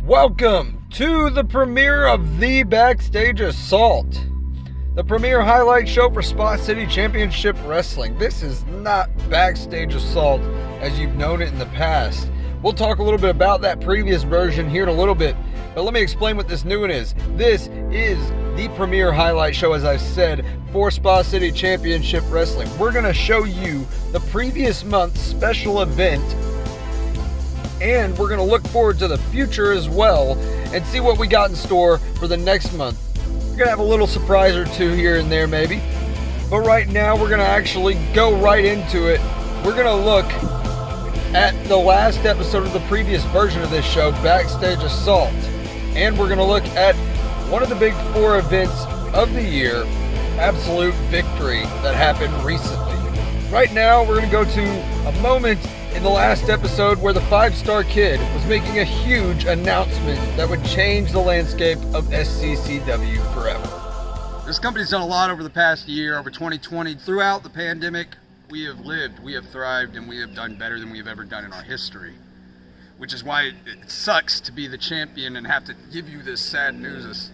Welcome to the premiere of the Backstage Assault, the premier highlight show for Spot City Championship Wrestling. This is not Backstage Assault as you've known it in the past. We'll talk a little bit about that previous version here in a little bit, but let me explain what this new one is. This is the premier highlight show, as I've said, for Spot City Championship Wrestling. We're going to show you the previous month's special event, and we're going to look forward to the future as well and see what we got in store for the next month. We're going to have a little surprise or two here and there maybe. But right now we're going to actually go right into it. We're going to look at the last episode of the previous version of this show, Backstage Assault. And we're going to look at one of the big four events of the year, Absolute Victory, that happened recently. Right now we're going to go to a moment in the last episode where the 5-Star Kid was making a huge announcement that would change the landscape of SCCW forever. This company's done a lot over the past year, over 2020. Throughout the pandemic, we have lived, we have thrived, and we have done better than we have ever done in our history. Which is why it sucks to be the champion and have to give you this sad news,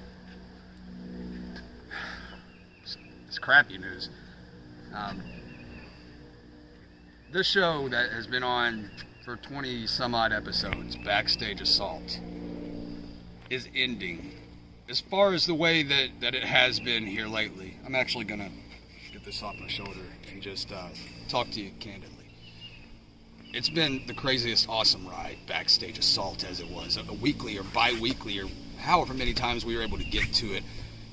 this crappy news. This show that has been on for 20 some odd episodes, Backstage Assault, is ending. As far as the way that it has been here lately, I'm actually gonna get this off my shoulder and just talk to you candidly. It's been the craziest awesome ride, Backstage Assault, as it was, a weekly or bi-weekly or however many times we were able to get to it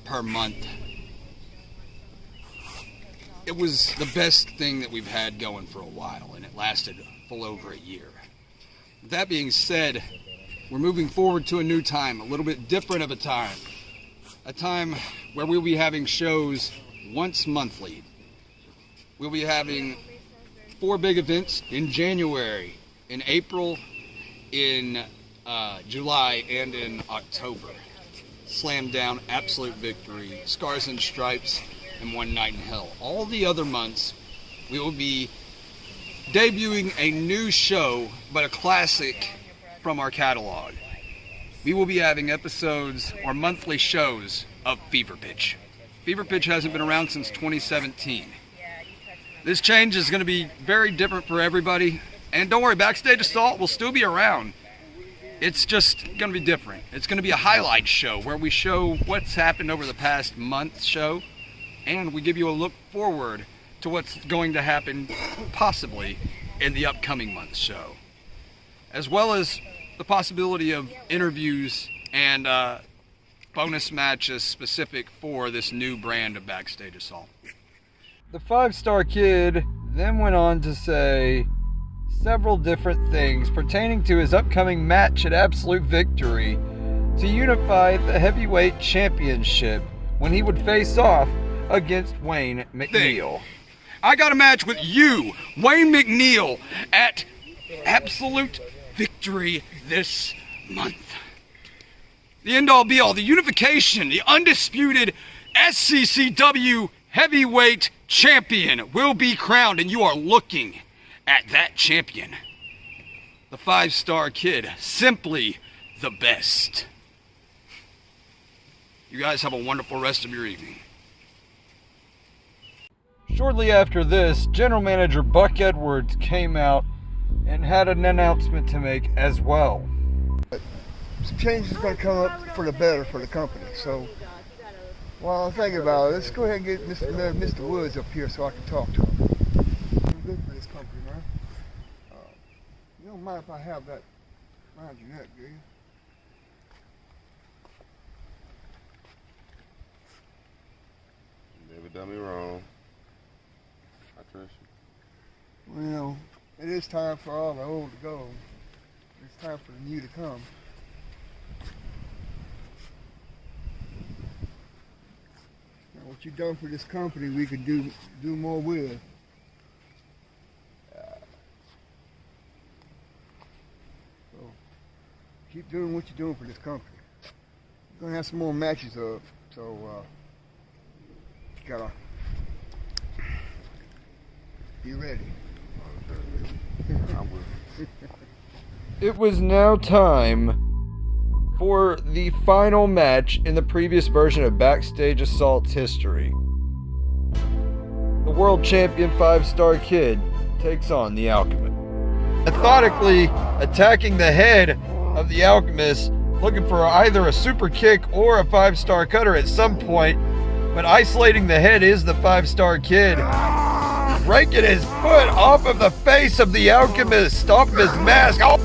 per month. It was the best thing that we've had going for a while, and it lasted full over a year. With that being said, we're moving forward to a new time, a little bit different of a time where we'll be having shows once monthly. We'll be having 4 big events in January, in April, in July, and in October. Slam Down, Absolute Victory, Scars and Stripes, and One Night in Hell. All the other months, we will be debuting a new show, but a classic from our catalog. We will be having episodes or monthly shows of Fever Pitch. Fever Pitch hasn't been around since 2017. This change is going to be very different for everybody. And don't worry, Backstage Assault will still be around. It's just going to be different. It's going to be a highlight show where we show what's happened over the past month show. And we give you a look forward to what's going to happen possibly in the upcoming month's show. As well as the possibility of interviews and bonus matches specific for this new brand of Backstage Assault. The 5-Star Kid then went on to say several different things pertaining to his upcoming match at Absolute Victory to unify the heavyweight championship when he would face off against Wayne McNeil. I got a match with you, Wayne McNeil, at Absolute Victory this month. The end-all be-all, the unification, the undisputed SCCW heavyweight champion will be crowned, and you are looking at that champion. The 5-Star Kid, simply the best. You guys have a wonderful rest of your evening. Shortly after this, General Manager Buck Edwards came out and had an announcement to make as well. Some changes is going to come up for the better for the company. So while I'm thinking about it, let's go ahead and get Mr. Woods up here so I can talk to him. I'm good for this company, man. You don't mind if I have that around your neck, do you? You never done me wrong. I trust you. Well, it is time for all the old to go. It's time for the new to come. Now, what you've done for this company, we could do more with. So, keep doing what you're doing for this company. We're gonna have some more matches up, so you gotta be ready. I'm with you. It was now time for the final match in the previous version of Backstage Assault's history. The world champion 5-star Kid takes on the Alchemist, methodically attacking the head of the Alchemist, looking for either a super kick or a 5-star cutter at some point, but isolating the head is the 5-star Kid, breaking his foot off of the face of the Alchemist, off of his mask. Oh!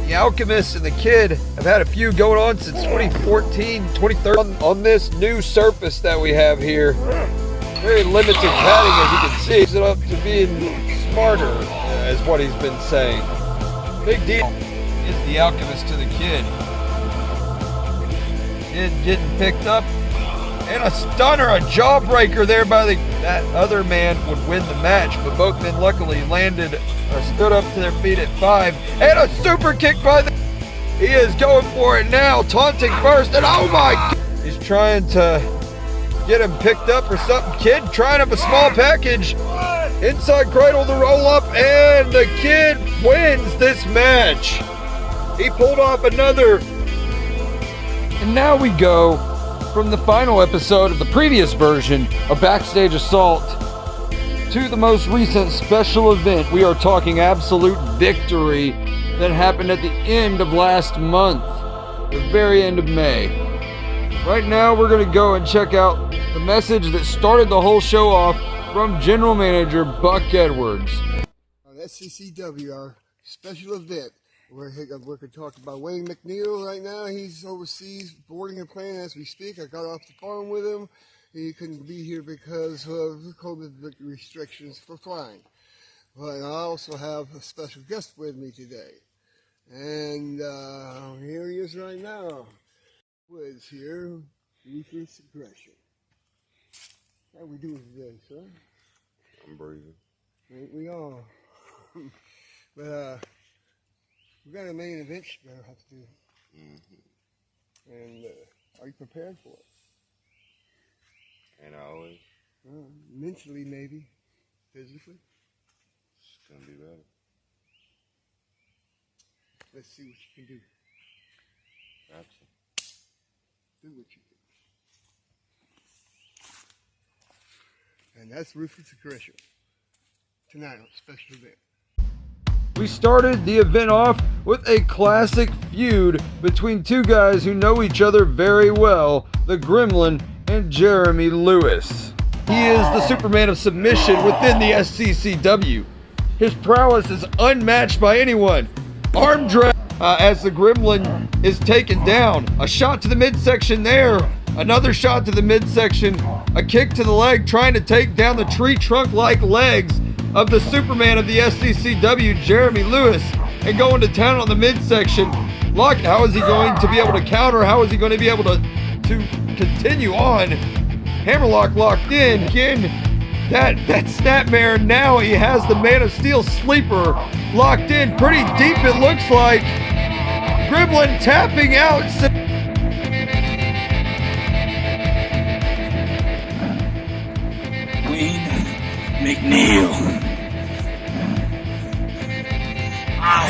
The Alchemist and the Kid have had a feud going on since 2014, 2013 on this new surface that we have here. Very limited padding, as you can see. He's up to being smarter, is what he's been saying. Big deal is the Alchemist to the Kid. Kid getting picked up, and a stunner, a jawbreaker there by that other man would win the match, but both men luckily stood up to their feet at 5, and a super kick by the... He is going for it now, taunting first, and oh my God! He's trying to get him picked up or something. Kid trying up a small package. Inside cradle the roll up, and the Kid wins this match. He pulled off another. And now we go from the final episode of the previous version of Backstage Assault to the most recent special event. We are talking Absolute Victory that happened at the end of last month, the very end of May. Right now we're going to go and check out the message that started the whole show off from General Manager Buck Edwards. On SCCW, our special event, we're going to talk about Wayne McNeil right now. He's overseas boarding a plane as we speak. I got off the phone with him. He couldn't be here because of COVID restrictions for flying. But I also have a special guest with me today. And here he is right now. Woods here, Ruthless Aggression. How we doing today, sir? I'm breathing. Ain't we all? But we got a main event you're going to have to do. And are you prepared for it? And I always. Mentally, maybe. Physically. It's going to be better. Let's see what you can do. Gotcha. Do what you do. And that's Ruthless Aggression. Tonight on special event. We started the event off with a classic feud between two guys who know each other very well, the Gremlin and Jeremy Lewis. He is the Superman of submission within the SCCW. His prowess is unmatched by anyone. Arm drag as the Gremlin is taken down. A shot to the midsection there. Another shot to the midsection. A kick to the leg, trying to take down the tree trunk-like legs of the Superman of the SCCW, Jeremy Lewis, and going to town on the midsection. Lock, how is he going to be able to counter? How is he going to be able to continue on? Hammerlock locked in. Again, that Snapmare, now he has the Man of Steel sleeper locked in. Pretty deep it looks like. Gremlin tapping out. Wayne McNeil. I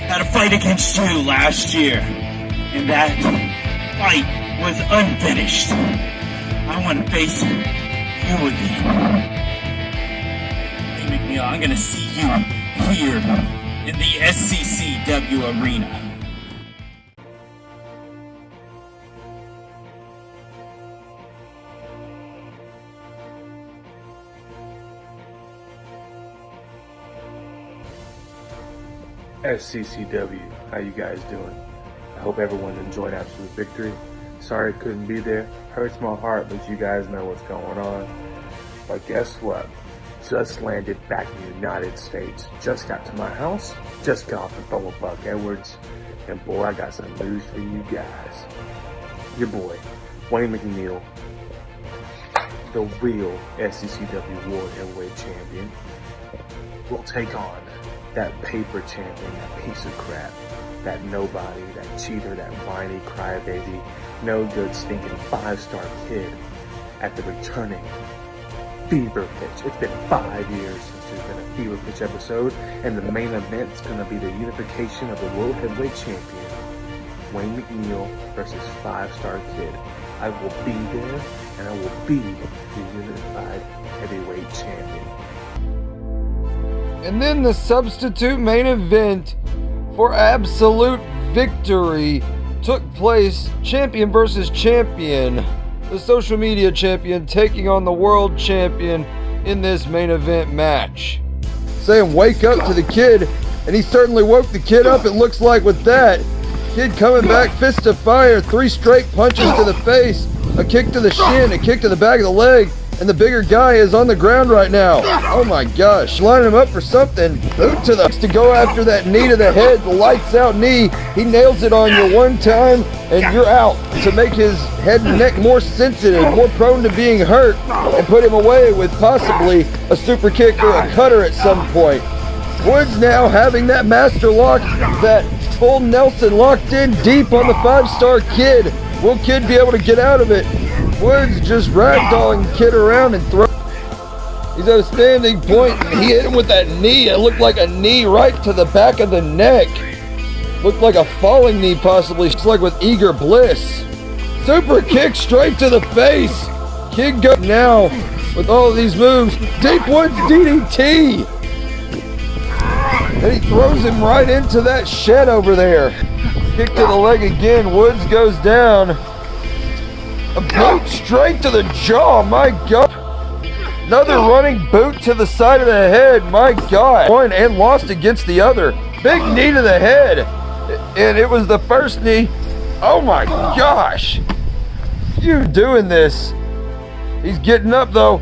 had a fight against you last year, and that fight was unfinished. I want to face you again. Hey McNeil, I'm going to see you here in the SCCW arena. SCCW, how you guys doing? I hope everyone enjoyed Absolute Victory. Sorry I couldn't be there. Hurts my heart, but you guys know what's going on. But guess what? Just landed back in the United States. Just got to my house. Just got off the phone with Buck Edwards. And boy, I got some news for you guys. Your boy, Wayne McNeil, the real SCCW World Heavyweight Champion, will take on that paper champion, that piece of crap, that nobody, that cheater, that whiny crybaby, no good stinking 5-star Kid at the returning Fever Pitch. It's been 5 years since there's been a Fever Pitch episode, and the main event's going to be the unification of the World Heavyweight Champion Dwayne McNeil versus 5-Star Kid. I will be there, and I will be the unified heavyweight champion. And then the substitute main event for Absolute Victory took place. Champion versus champion. The social media champion taking on the world champion in this main event match. Saying wake up to the kid, and he certainly woke the kid up, it looks like, with that. Kid coming back, fist of fire, 3 straight punches to the face, a kick to the shin, a kick to the back of the leg, and the bigger guy is on the ground right now. Oh my gosh, lining him up for something. Boot to go after that knee to the head, the lights out knee. He nails it on you one time, and you're out, to make his head and neck more sensitive, more prone to being hurt, and put him away with possibly a super kick or a cutter at some point. Woods now having that master lock, that full Nelson locked in deep on the 5-Star Kid. Will Kid be able to get out of it? Woods just ragdolling Kid around and throw. He's at a standing point, and he hit him with that knee. It looked like a knee right to the back of the neck. Looked like a falling knee, possibly. Just like with Eager Bliss. Super kick straight to the face. Kid goes now with all of these moves. Deep Woods DDT. And he throws him right into that shed over there. Kick to the leg again. Woods goes down. A boot straight to the jaw. My God. Another running boot to the side of the head. My God. One and lost against the other. Big knee to the head. And it was the first knee. Oh my gosh. You doing this. He's getting up though.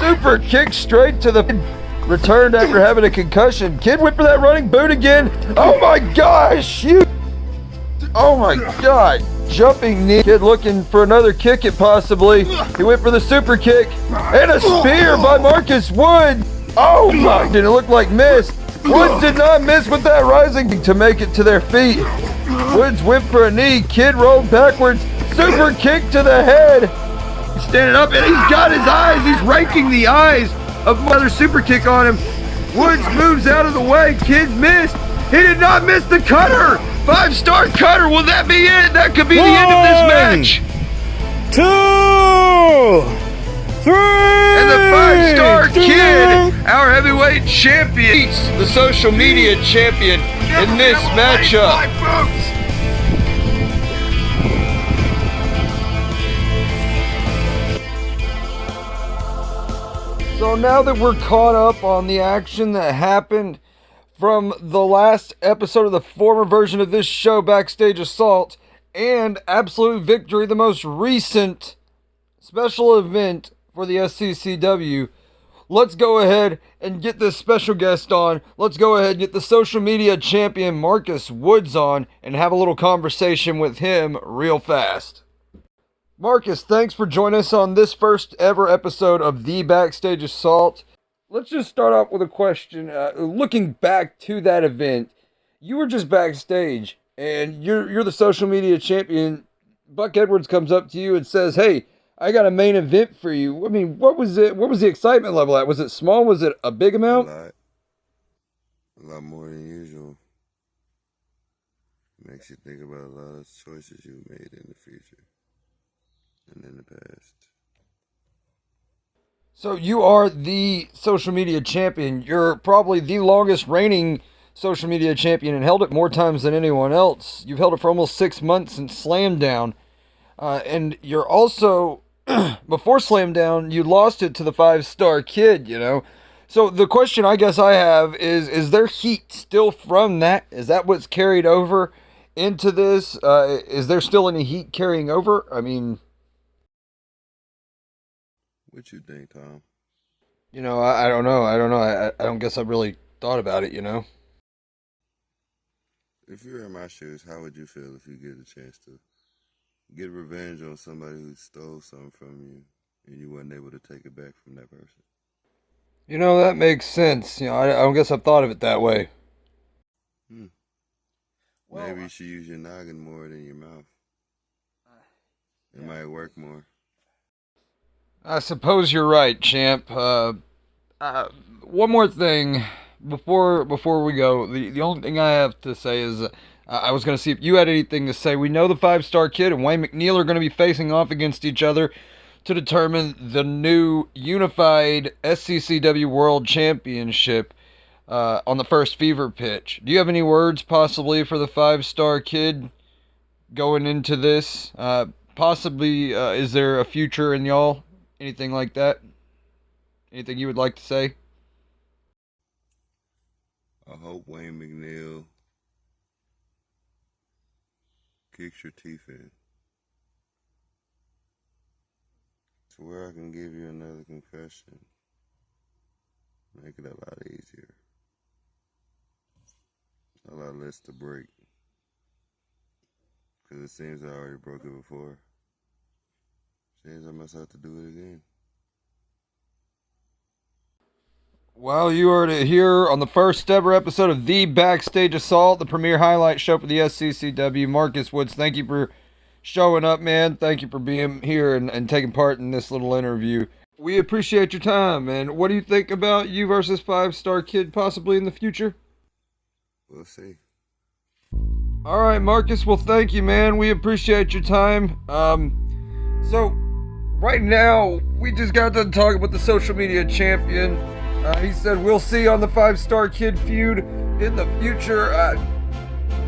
Super kick straight to the... Returned after having a concussion. Kid went for that running boot again. Oh my gosh. Oh my God. Jumping knee. Kid looking for another kick it possibly. He went for the super kick. And a spear by Marcus Wood. Oh my. Did it look like missed? Woods did not miss with that rising to make it to their feet. Woods went for a knee. Kid rolled backwards. Super kick to the head. He's standing up and he's got his eyes. He's raking the eyes of another super kick on him. Woods moves out of the way. Kid missed. He did not miss the cutter. 5-Star cutter. Will that be it? That could be the end of this match. 2, 3. And the 5-Star Kid, our heavyweight champion, beats the social media champion in this matchup. So now that we're caught up on the action that happened from the last episode of the former version of this show, Backstage Assault, and Absolute Victory, the most recent special event for the SCCW, let's go ahead and get this special guest on. Let's go ahead and get the social media champion Marcus Woods on and have a little conversation with him real fast. Marcus, thanks for joining us on this first ever episode of the Backstage Assault. Let's just start off with a question. Looking back to that event, you were just backstage, and you're the social media champion. Buck Edwards comes up to you and says, "Hey, I got a main event for you." I mean, what was it? What was the excitement level at? Was it small? Was it a big amount? A lot more than usual. Makes you think about a lot of choices you made in the future and in the past. So you are the social media champion. You're probably the longest reigning social media champion and held it more times than anyone else. You've held it for almost 6 months since Slam Down. And you're also, before Slam Down, you lost it to the 5-Star Kid, you know. So the question I guess I have is there heat still from that? Is that what's carried over into this? Is there still any heat carrying over? I mean... What you think, Tom? You know, I don't know. I don't guess I've really thought about it, you know? If you were in my shoes, how would you feel if you get a chance to get revenge on somebody who stole something from you and you weren't able to take it back from that person? You know, that makes sense. You know, I don't guess I've thought of it that way. Maybe you should use your noggin more than your mouth. It might work more. I suppose you're right, champ. One more thing. before we go, the only thing I have to say is I was going to see if you had anything to say. We know the 5-Star Kid and Wayne McNeil are going to be facing off against each other to determine the new unified SCCW World Championship on the first Fever pitch. Do you have any words possibly for the 5-Star Kid going into this? Possibly, is there a future in y'all? Anything like that? Anything you would like to say? I hope Wayne McNeil kicks your teeth in to where I can give you another confession. Make it a lot easier. A lot less to break. Because it seems I already broke it before. Seems I must have to do it again. Well, you are here on the first ever episode of The Backstage Assault, the premier highlight show for the SCCW. Marcus Woods, thank you for showing up, man. Thank you for being here and taking part in this little interview. We appreciate your time, man. What do you think about you versus 5-Star Kid possibly in the future? We'll see. All right, Marcus. Well, thank you, man. We appreciate your time. So right now, we just got done talking with the social media champion. He said we'll see on the 5-Star Kid feud in the future.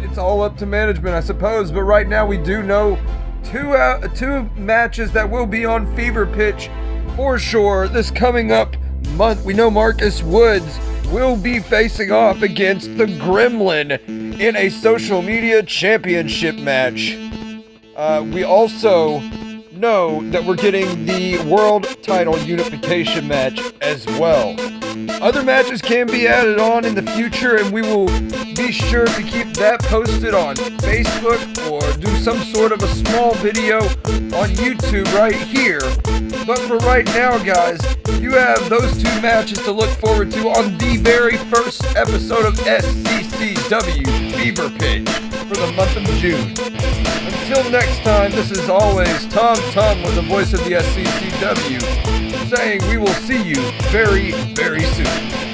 It's all up to management, I suppose. But right now, we do know two matches that will be on Fever Pitch for sure. This coming up month, we know Marcus Woods will be facing off against the Gremlin in a social media championship match. We also know that we're getting the world title unification match as well. Other matches can be added on in the future, and we will be sure to keep that posted on Facebook or do some sort of a small video on YouTube right here. But for right now, guys, you have those two matches to look forward to on the very first episode of SCCW Fever Pitch for the month of June. Until next time, this is always Tom with the voice of the SCCW, saying we will see you very, very soon.